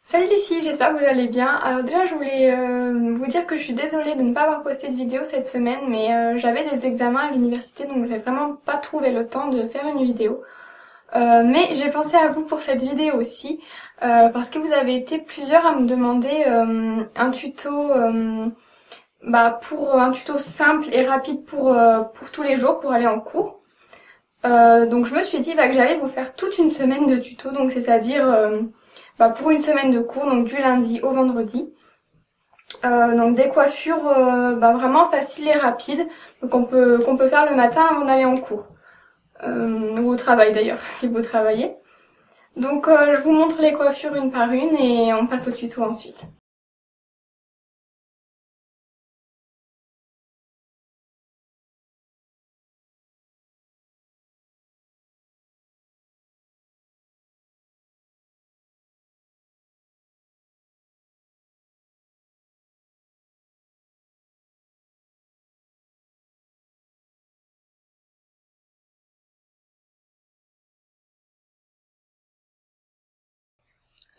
Salut les filles, j'espère que vous allez bien. Alors déjà, je voulais vous dire que je suis désolée de ne pas avoir posté de vidéo cette semaine, mais j'avais des examens à l'université, donc j'ai vraiment pas trouvé le temps de faire une vidéo. Mais j'ai pensé à vous pour cette vidéo aussi, parce que vous avez été plusieurs à me demander un tuto, pour un tuto simple et rapide pour tous les jours, pour aller en cours. Donc je me suis dit que j'allais vous faire toute une semaine de tuto, donc c'est-à-dire pour une semaine de cours, donc du lundi au vendredi. Donc des coiffures vraiment faciles et rapides, donc qu'on peut faire le matin avant d'aller en cours. Ou au travail d'ailleurs, si vous travaillez. Donc je vous montre les coiffures une par une et on passe au tuto ensuite.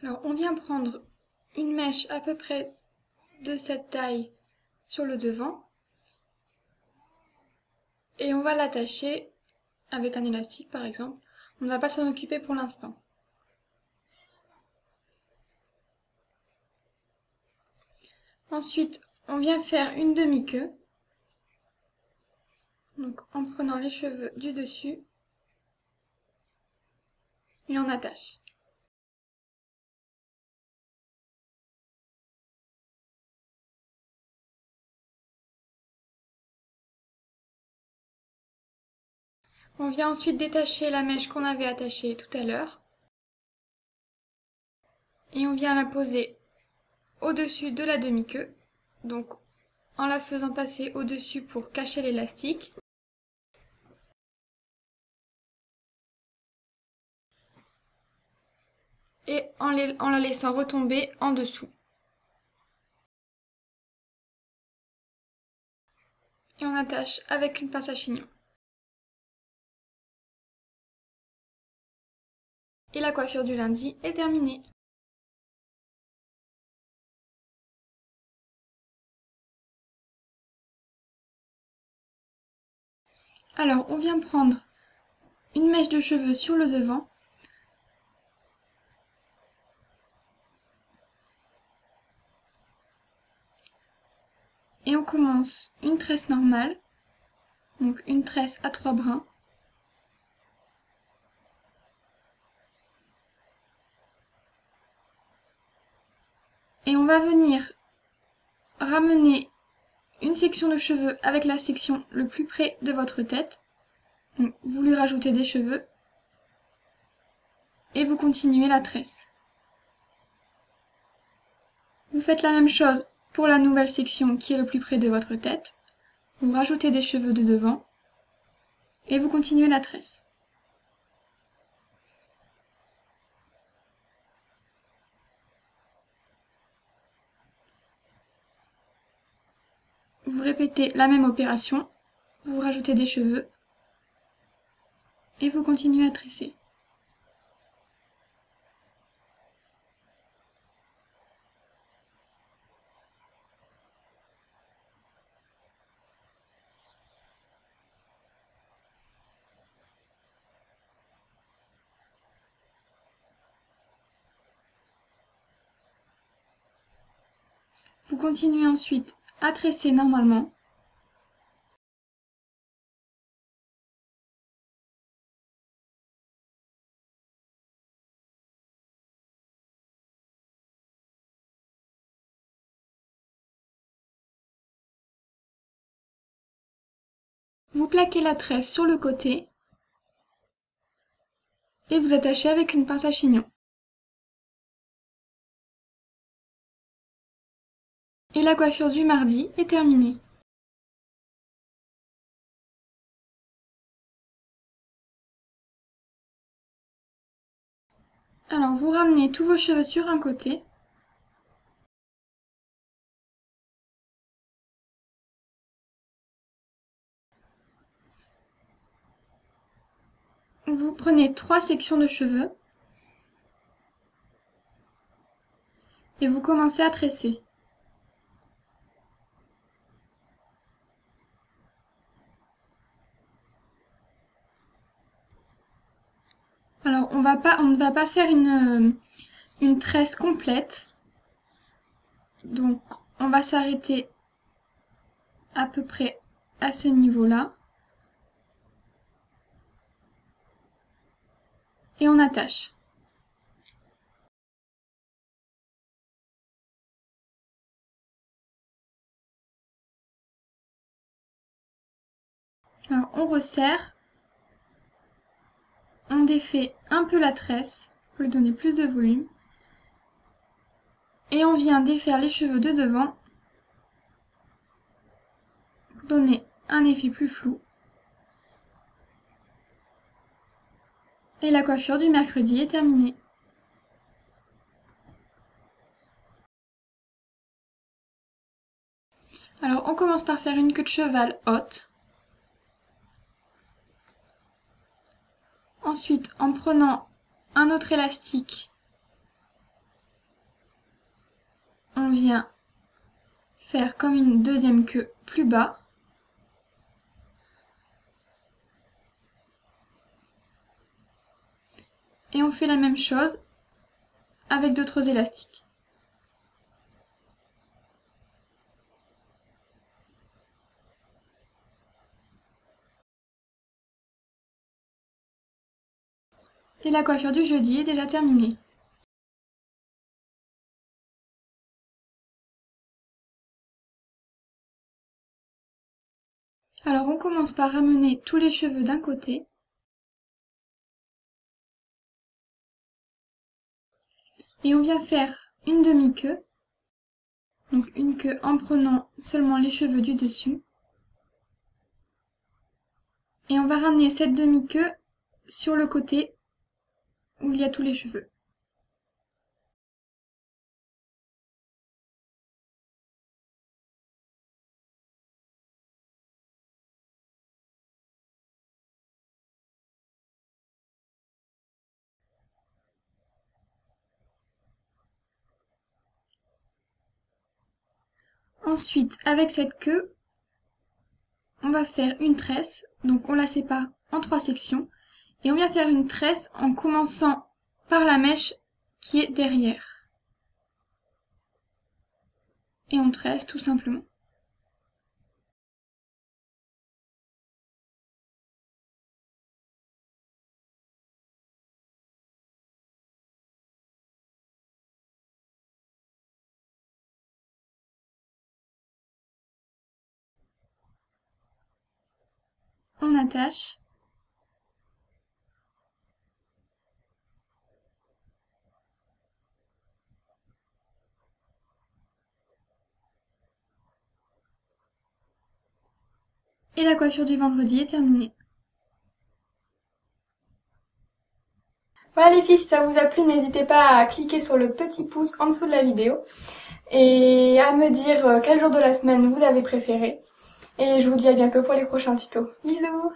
Alors on vient prendre une mèche à peu près de cette taille sur le devant et on va l'attacher avec un élastique par exemple. On ne va pas s'en occuper pour l'instant. Ensuite, on vient faire une demi-queue, donc en prenant les cheveux du dessus et on attache. On vient ensuite détacher la mèche qu'on avait attachée tout à l'heure et on vient la poser au-dessus de la demi-queue, donc en la faisant passer au-dessus pour cacher l'élastique. Et en la laissant retomber en dessous. Et on attache avec une pince à chignon. Et la coiffure du lundi est terminée. Alors, on vient prendre une mèche de cheveux sur le devant. Et on commence une tresse normale, donc une tresse à 3 brins. Et on va venir ramener une section de cheveux avec la section le plus près de votre tête. Donc, vous lui rajoutez des cheveux et vous continuez la tresse. Vous faites la même chose pour la nouvelle section qui est le plus près de votre tête. Vous rajoutez des cheveux de devant et vous continuez la tresse. Vous répétez la même opération, vous rajoutez des cheveux et vous continuez à tresser. Vous continuez ensuite à tresser normalement. Vous plaquez la tresse sur le côté et vous attachez avec une pince à chignon. Et la coiffure du mardi est terminée. Alors vous ramenez tous vos cheveux sur un côté. Vous prenez 3 sections de cheveux. et vous commencez à tresser. Alors on ne va pas faire une tresse complète, donc on va s'arrêter à peu près à ce niveau-là et on attache. Alors on resserre, on défait un peu la tresse pour lui donner plus de volume et on vient défaire les cheveux de devant pour donner un effet plus flou. Et la coiffure du mercredi est terminée. Alors on commence par faire une queue de cheval haute. Ensuite, en prenant un autre élastique, on vient faire comme une deuxième queue plus bas. Et on fait la même chose avec d'autres élastiques. Et la coiffure du jeudi est déjà terminée. Alors on commence par ramener tous les cheveux d'un côté. Et on vient faire une demi-queue. Donc une queue en prenant seulement les cheveux du dessus. Et on va ramener cette demi-queue sur le côté où il y a tous les cheveux. Ensuite, avec cette queue, on va faire une tresse, donc on la sépare en 3 sections, et on vient faire une tresse en commençant par la mèche qui est derrière. Et on tresse tout simplement. On attache. Et la coiffure du vendredi est terminée. Voilà les filles, si ça vous a plu, n'hésitez pas à cliquer sur le petit pouce en dessous de la vidéo et à me dire quel jour de la semaine vous avez préféré. Et je vous dis à bientôt pour les prochains tutos. Bisous!